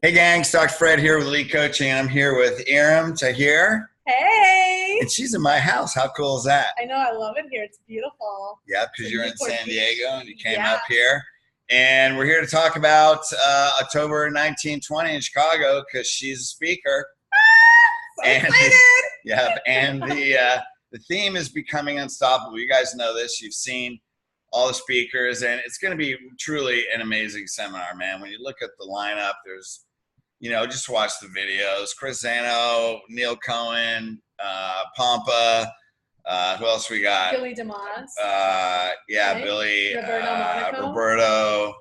Hey gang, it's Dr. Fred here with Elite Coaching, and I'm here with Irum Tahir, Hey! and she's in my house. How cool is that? I know, I love it here. It's beautiful. Yeah, It's because in you're in Newport San Beach. Diego and you came Yeah. up here. And we're here to talk about October 1920 in Chicago because she's a speaker. So And excited! yeah, and the theme is becoming unstoppable. You guys know this. You've seen all the speakers, and it's going to be truly an amazing seminar, man. When you look at the lineup, there's just watch the videos. Chris Zano, Neil Cohen, Pompa. Who else we got? Billy DeMoss. Yeah, right? Billy. Roberto. Roberto.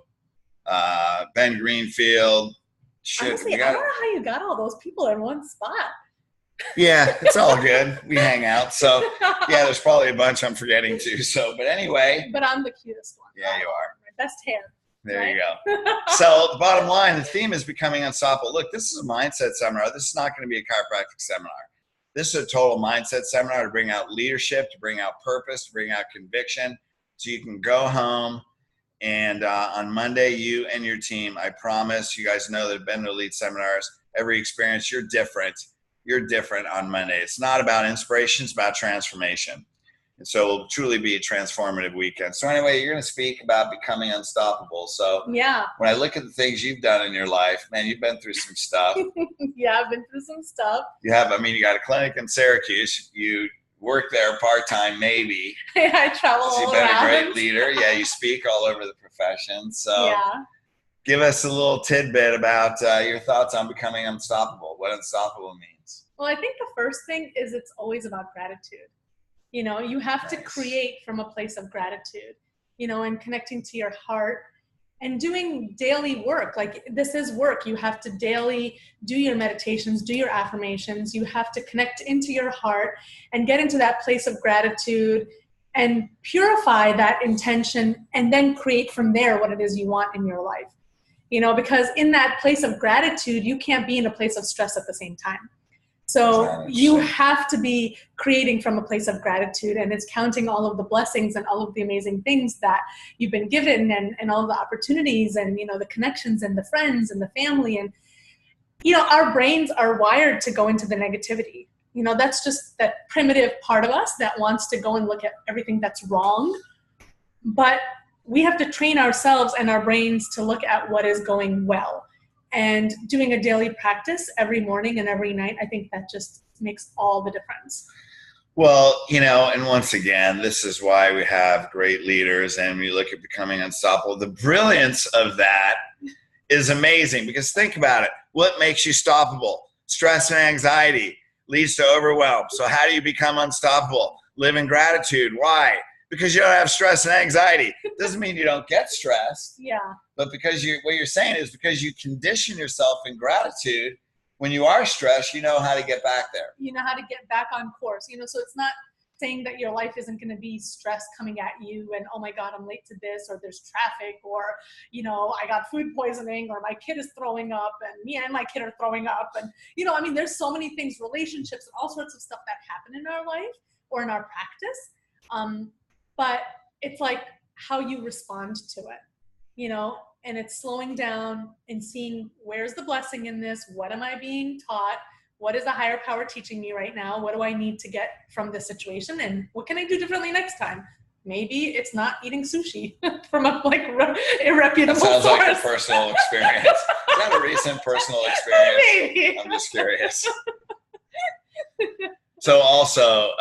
Ben Greenfield. Shit, Honestly, I don't know how you got all those people in one spot. Yeah, it's all good. We hang out. So, yeah, there's probably a bunch I'm forgetting too. So, but anyway. But I'm the cutest one. Yeah, you are. My best hair. There right? you go. So the bottom line, the theme is becoming unstoppable. Look, this is a mindset seminar. This is not going to be a chiropractic seminar. This is a total mindset seminar to bring out leadership, to bring out purpose, to bring out conviction. So you can go home and on Monday, you and your team, I promise, you guys know that have been to elite seminars, every experience, you're different. You're different on Monday. It's not about inspiration, it's about transformation. And so it'll truly be a transformative weekend. So anyway, you're going to speak about becoming unstoppable. So yeah, when I look at the things you've done in your life, man, you've been through some stuff. yeah, I've been through some stuff. You have, you got a clinic in Syracuse. You work there part-time, maybe. I travel all You've been a great leader. Yeah, you speak all over the profession. So yeah. Give us a little tidbit about your thoughts on becoming unstoppable, what unstoppable means. Well, I think the first thing is it's always about gratitude. You have to create from a place of gratitude, and connecting to your heart and doing daily work. Like this is work. You have to daily do your meditations, do your affirmations. You have to connect into your heart and get into that place of gratitude and purify that intention and then create from there what it is you want in your life. Because in that place of gratitude, you can't be in a place of stress at the same time. So you have to be creating from a place of gratitude, and it's counting all of the blessings and all of the amazing things that you've been given and all the opportunities and, the connections and the friends and the family. And, our brains are wired to go into the negativity. That's just that primitive part of us that wants to go and look at everything that's wrong. But we have to train ourselves and our brains to look at what is going well. And doing a daily practice every morning and every night, I think that just makes all the difference. Well, and once again, this is why we have great leaders and we look at becoming unstoppable. The brilliance of that is amazing because think about it. What makes you stoppable? Stress and anxiety leads to overwhelm. So how do you become unstoppable? Live in gratitude. Why? Because you don't have stress and anxiety. Doesn't mean you don't get stressed. Yeah. But because what you're saying is because you condition yourself in gratitude, when you are stressed, you know how to get back there. You know how to get back on course. So it's not saying that your life isn't going to be stress coming at you and, oh my God, I'm late to this, or there's traffic, or, I got food poisoning, or my kid is throwing up and me and my kid are throwing up. And, there's so many things, relationships, and all sorts of stuff that happen in our life or in our practice. But it's like how you respond to it, and it's slowing down and seeing where's the blessing in this? What am I being taught? What is the higher power teaching me right now? What do I need to get from this situation? And what can I do differently next time? Maybe it's not eating sushi from a irreputable source. Sounds like a personal experience. Is that a recent personal experience? Maybe. I'm just curious. So also,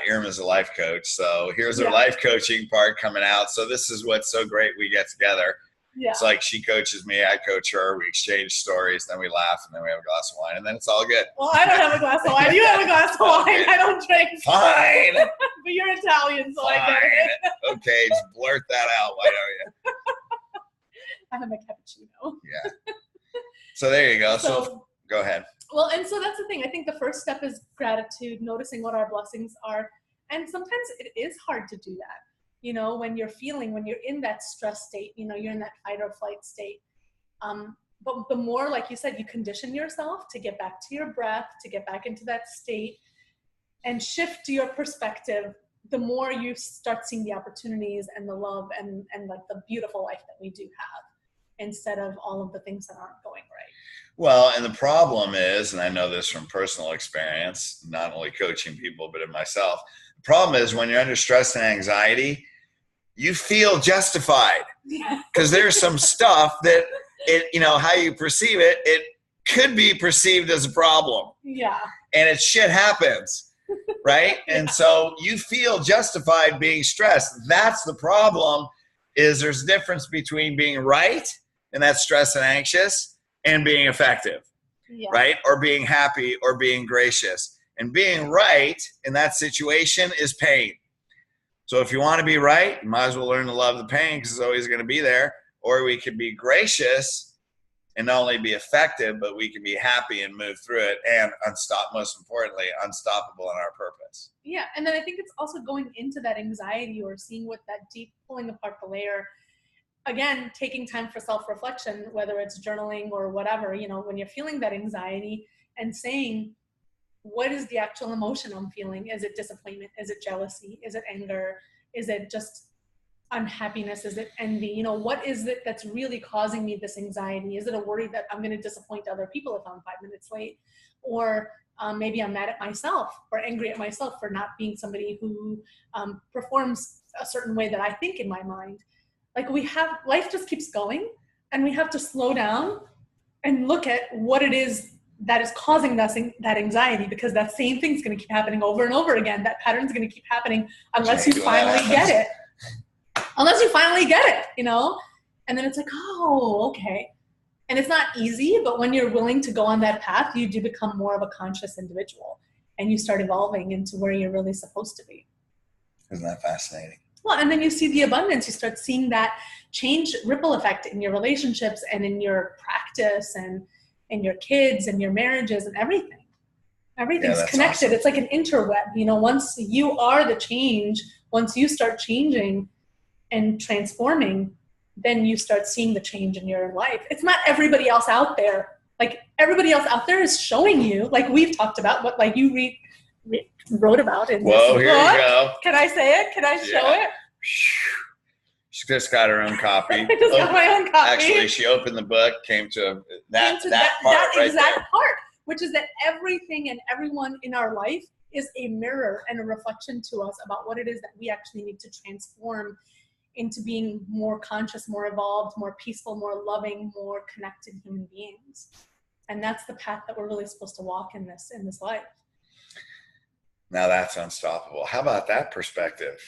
Irum is a life coach. So here's her life coaching part coming out. So this is what's so great. We get together. Yeah. It's like she coaches me, I coach her. We exchange stories, then we laugh, and then we have a glass of wine, and then it's all good. Well, I don't have a glass of wine. You have a glass of wine. I don't drink. Fine. But you're Italian, so Fine. I get it. Okay, just blurt that out. Why don't you? I have a cappuccino. Yeah. So there you go. So go ahead. Well, and so that's the thing. I think the first step is gratitude, noticing what our blessings are. And sometimes it is hard to do that. When you're in that stress state, you're in that fight or flight state. But the more, like you said, you condition yourself to get back to your breath, to get back into that state and shift your perspective, the more you start seeing the opportunities and the love and like the beautiful life that we do have instead of all of the things that aren't going right. Well, and the problem is, and I know this from personal experience, not only coaching people, but in myself, the problem is when you're under stress and anxiety, you feel justified because there's some stuff that how you perceive it, it could be perceived as a problem. Yeah. And shit happens, right? Yeah. And so you feel justified being stressed. That's the problem, is there's a difference between being right, and that's stress and anxious, and being effective, right? Or being happy or being gracious. And being right in that situation is pain. So if you want to be right, you might as well learn to love the pain because it's always going to be there. Or we can be gracious and not only be effective, but we can be happy and move through it and most importantly, unstoppable in our purpose. Yeah. And then I think it's also going into that anxiety or seeing what that deep pulling apart the layer. Again, taking time for self-reflection, whether it's journaling or whatever, when you're feeling that anxiety and saying, what is the actual emotion I'm feeling? Is it disappointment? Is it jealousy? Is it anger? Is it just unhappiness? Is it envy? What is it that's really causing me this anxiety? Is it a worry that I'm going to disappoint other people if I'm 5 minutes late? Or maybe I'm mad at myself or angry at myself for not being somebody who performs a certain way that I think in my mind. Like life just keeps going, and we have to slow down and look at what it is that is causing us that anxiety, because that same thing's going to keep happening over and over again. That pattern's going to keep happening unless you finally get it. Unless you finally get it, And then it's like, oh, okay. And it's not easy, but when you're willing to go on that path, you do become more of a conscious individual, and you start evolving into where you're really supposed to be. Isn't that fascinating? Well, and then you see the abundance. You start seeing that change ripple effect in your relationships and in your practice and in your kids and your marriages and everything. Everything's connected. Awesome. It's like an interweb. Once you are the change, once you start changing and transforming, then you start seeing the change in your life. It's not everybody else out there. Like everybody else out there is showing you, like we've talked about, what like you wrote about in this book. Here you go. Can I say it? Can I show it? She just got her own copy. I just got my own copy. Actually, she opened the book, came to that exact part, which is that everything and everyone in our life is a mirror and a reflection to us about what it is that we actually need to transform into being more conscious, more evolved, more peaceful, more loving, more connected human beings. And that's the path that we're really supposed to walk in this life. Now that's unstoppable. How about that perspective?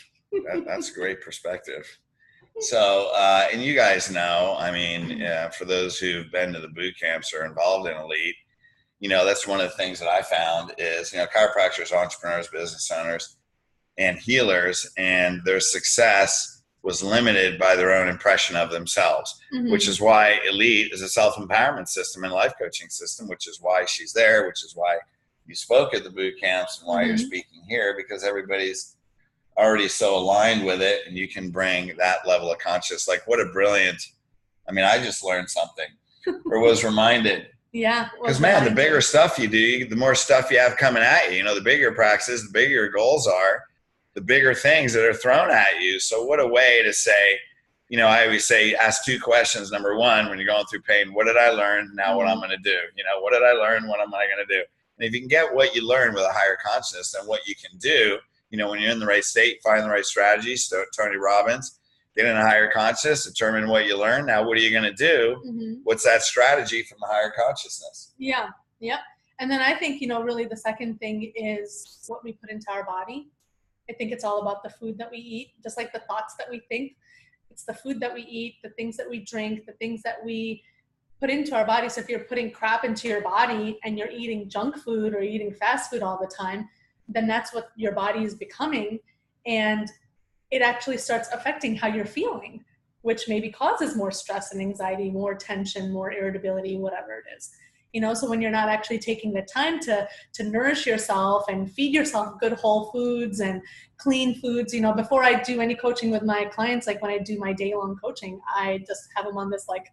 That's a great perspective. So, and you guys know, for those who've been to the boot camps or involved in Elite, that's one of the things that I found is, chiropractors, entrepreneurs, business owners, and healers, and their success was limited by their own impression of themselves, which is why Elite is a self-empowerment system and life coaching system, which is why she's there, which is why you spoke at the boot camps and why you're speaking here, because everybody's already so aligned with it, and you can bring that level of conscious. Like, what a brilliant, I just learned something or was reminded. Yeah. Because man, the bigger stuff you do, the more stuff you have coming at you. The bigger practices, the bigger your goals are, the bigger things that are thrown at you. So what a way to say, I always say, ask 2 questions. Number 1, when you're going through pain, what did I learn? Now what I'm going to do? What did I learn? What am I going to do? And if you can get what you learn with a higher consciousness, then what you can do, when you're in the right state, find the right strategies. So Tony Robbins, get in a higher consciousness, determine what you learn. Now, what are you going to do? What's that strategy from the higher consciousness? Yeah. Yep. And then I think, really the second thing is what we put into our body. I think it's all about the food that we eat, just like the thoughts that we think. It's the food that we eat, the things that we drink, the things that we put into our body. So if you're putting crap into your body and you're eating junk food or eating fast food all the time, then that's what your body is becoming. And it actually starts affecting how you're feeling, which maybe causes more stress and anxiety, more tension, more irritability, whatever it is. So when you're not actually taking the time to nourish yourself and feed yourself good whole foods and clean foods, before I do any coaching with my clients, like when I do my day-long coaching, I just have them on this like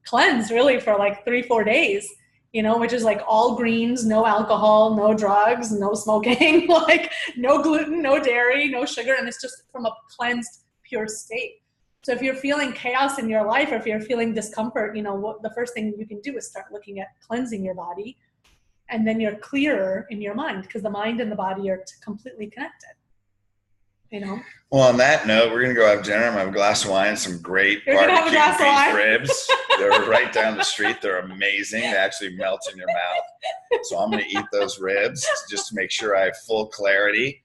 cleanse really for like 3-4 days, which is like all greens, no alcohol, no drugs, no smoking, like no gluten, no dairy, no sugar. And it's just from a cleansed, pure state. So if you're feeling chaos in your life, or if you're feeling discomfort, what the first thing you can do is start looking at cleansing your body, and then you're clearer in your mind, because the mind and the body are completely connected. Well, on that note, we're gonna go have dinner. I'm gonna have a glass of wine and some great barbecue beef ribs. They're right down the street. They're amazing. They actually melt in your mouth. So I'm gonna eat those ribs just to make sure I have full clarity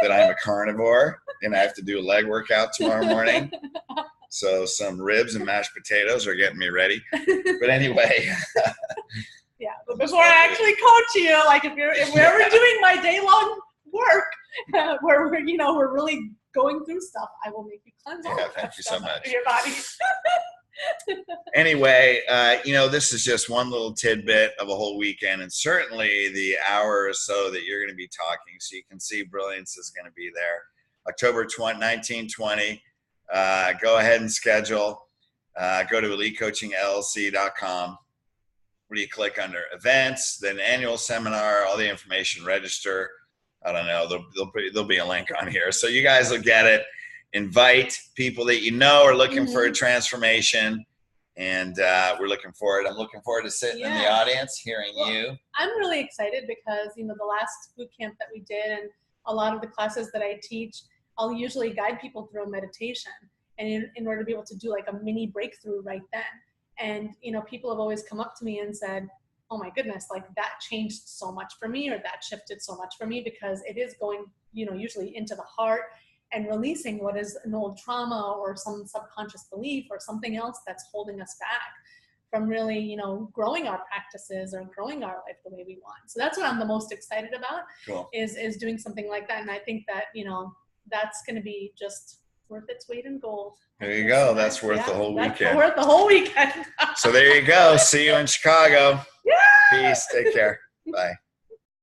that I'm a carnivore, and I have to do a leg workout tomorrow morning. So some ribs and mashed potatoes are getting me ready. But anyway. Yeah, but before I actually coach you, like if we're ever doing my day-long work, where we're really going through stuff, I will make you cleanse all of thank you so much. Your body. Anyway, this is just one little tidbit of a whole weekend, and certainly the hour or so that you're going to be talking, so you can see Brilliance is going to be there. October 19, 20. Go ahead and schedule. Go to elitecoachingllc.com. Where do you click under events, then annual seminar, all the information, register. I don't know. There'll be a link on here. So you guys will get it. Invite people that you know are looking for a transformation. And we're looking forward. I'm looking forward to sitting in the audience, hearing you. I'm really excited because, the last boot camp that we did, and a lot of the classes that I teach, I'll usually guide people through a meditation. And in order to be able to do like a mini breakthrough right then. And, people have always come up to me and said, oh my goodness, like that changed so much for me, or that shifted so much for me, because it is going, usually into the heart and releasing what is an old trauma or some subconscious belief or something else that's holding us back from really, growing our practices or growing our life the way we want. So that's what I'm the most excited about. Cool. is doing something like that. And I think that, that's going to be just worth its weight in gold. There you go. That's worth the whole weekend. That's worth the whole weekend. So there you go. See you in Chicago. Yeah. Peace. Take care. Bye.